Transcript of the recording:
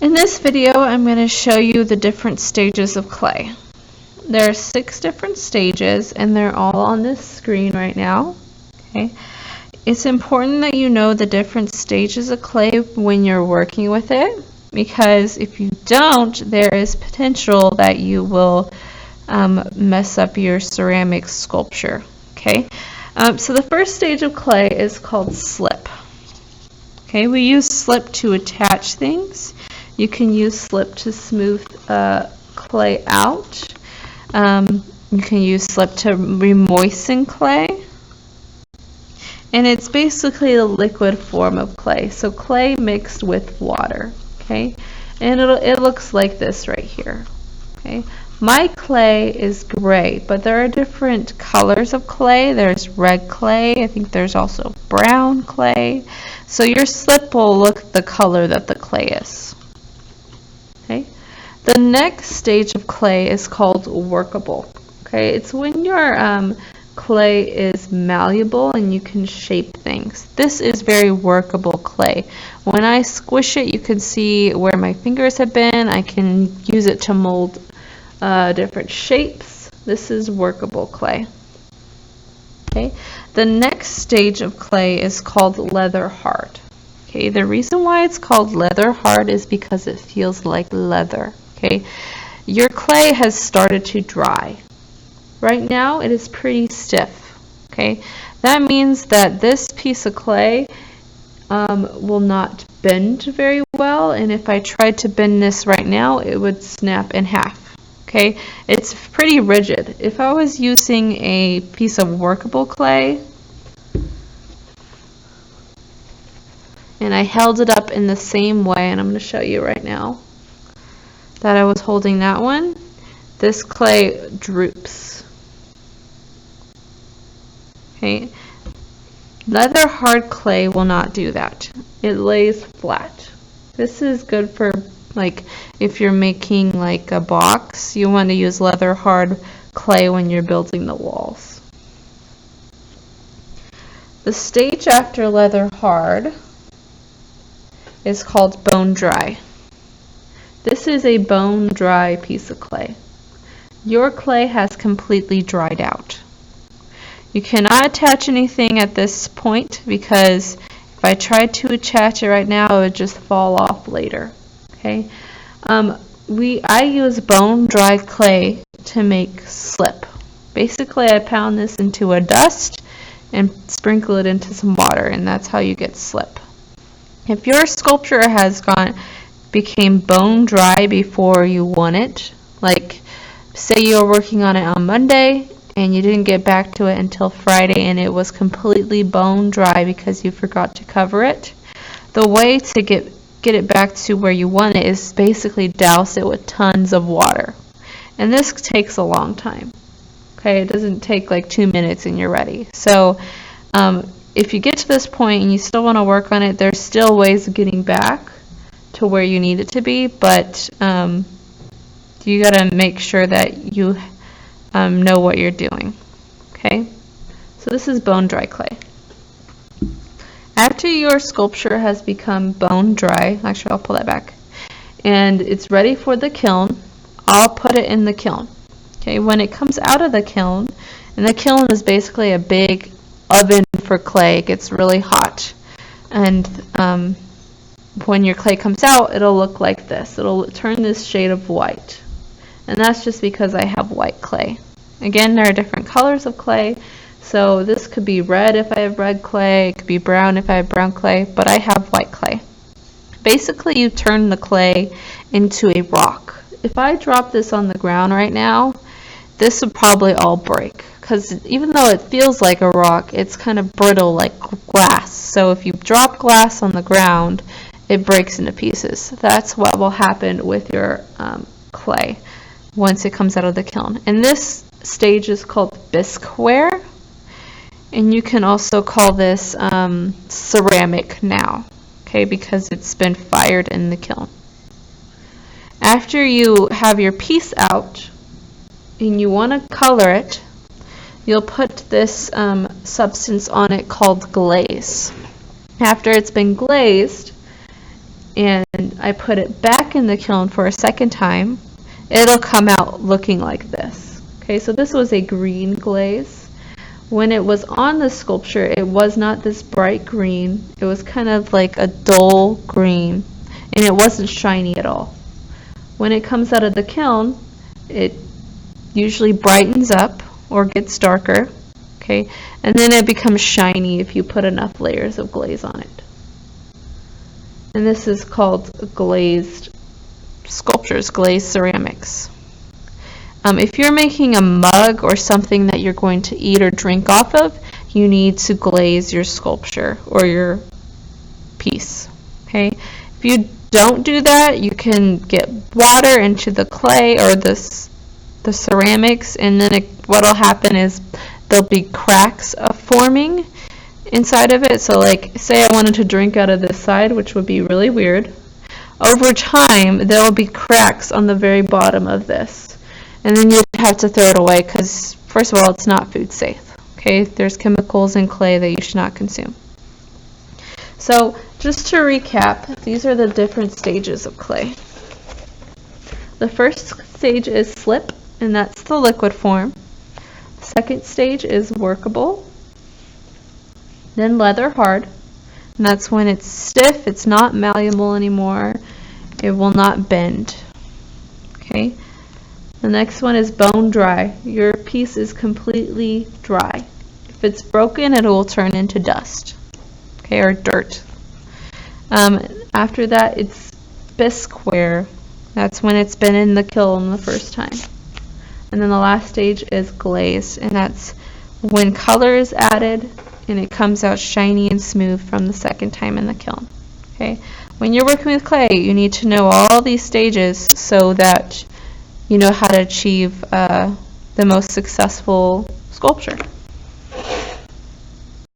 In this video, I'm going to show you the different stages of clay. There are 6 different stages, and they're all on this screen right now. Okay. It's important that you know the different stages of clay when you're working with it, because if you don't, there is potential that you will mess up your ceramic sculpture. Okay. So the first stage of clay is called slip. Okay, we use slip to attach things. You can use slip to smooth clay out. You can use slip to remoisten clay. And it's basically the liquid form of clay. So clay mixed with water. Okay, and it looks like this right here. Okay, my clay is gray, but there are different colors of clay. There's red clay. I think there's also brown clay. So your slip will look the color that the clay is. Okay. The next stage of clay is called workable. Okay, it's when your clay is malleable and you can shape things. This is very workable clay. When I squish it, you can see where my fingers have been. I can use it to mold different shapes. This is workable clay. Okay. The next stage of clay is called leather hard. Okay, the reason why it's called leather hard is because it feels like leather. Okay, your clay has started to dry. Right now it is pretty stiff. Okay, that means that this piece of clay will not bend very well, and if I tried to bend this right now, it would snap in half. Okay, it's pretty rigid. If I was using a piece of workable clay and I held it up in the same way, and I'm going to show you right now that I was holding that one, this clay droops. Okay, leather hard clay will not do that. It lays flat. This is good for, like, if you're making like a box, you want to use leather hard clay when you're building the walls. The stage after leather hard is called bone dry. This is a bone dry piece of clay. Your clay has completely dried out. You cannot attach anything at this point, because if I tried to attach it right now, it would just fall off later. Okay, I use bone dry clay to make slip. Basically, I pound this into a dust and sprinkle it into some water, and that's how you get slip. If your sculpture became bone dry before you won it, like say you were working on it on Monday and you didn't get back to it until Friday and it was completely bone dry because you forgot to cover it, the way to get it back to where you want it is basically douse it with tons of water. And this takes a long time. Okay, it doesn't take like 2 minutes and you're ready. So if you get to this point and you still want to work on it, there's still ways of getting back to where you need it to be, but you got to make sure that you know what you're doing. Okay, so this is bone dry clay. After your sculpture has become bone dry, actually I'll pull that back, and it's ready for the kiln, I'll put it in the kiln. Okay, when it comes out of the kiln, and the kiln is basically a big oven for clay, it gets really hot, and when your clay comes out, it'll look like this. It'll turn this shade of white, and that's just because I have white clay. Again, there are different colors of clay, so this could be red if I have red clay, it could be brown if I have brown clay, but I have white clay. Basically, you turn the clay into a rock. If I drop this on the ground right now, this would probably all break, because even though it feels like a rock, it's kind of brittle like glass. So if you drop glass on the ground, it breaks into pieces. That's what will happen with your clay once it comes out of the kiln. And this stage is called bisque wear, and you can also call this ceramic now, okay, because it's been fired in the kiln. After you have your piece out and you want to color it, you'll put this substance on it called glaze. After it's been glazed, and I put it back in the kiln for a second time, it'll come out looking like this. Okay, so this was a green glaze. When it was on the sculpture, it was not this bright green. It was kind of like a dull green, and it wasn't shiny at all. When it comes out of the kiln, it usually brightens up or gets darker, okay, and then it becomes shiny if you put enough layers of glaze on it. And this is called glazed sculptures, glazed ceramics. If you're making a mug or something that you're going to eat or drink off of, you need to glaze your sculpture or your piece. Okay? If you don't do that, you can get water into the clay or the ceramics, and then what will happen is there'll be cracks forming inside of it. So like, say I wanted to drink out of this side, which would be really weird. Over time, there will be cracks on the very bottom of this. And then you have to throw it away because, first of all, it's not food safe. Okay, there's chemicals in clay that you should not consume. So, just to recap, these are the different stages of clay. The first stage is slip, and that's the liquid form. The second stage is workable. Then leather hard, and that's when it's stiff, it's not malleable anymore, it will not bend. Okay. The next one is bone dry. Your piece is completely dry. If it's broken, it will turn into dust, okay, or dirt. After that, it's bisqueware. That's when it's been in the kiln the first time. And then the last stage is glaze, and that's when color is added and it comes out shiny and smooth from the second time in the kiln. Okay. When you're working with clay, you need to know all these stages so that you know how to achieve the most successful sculpture.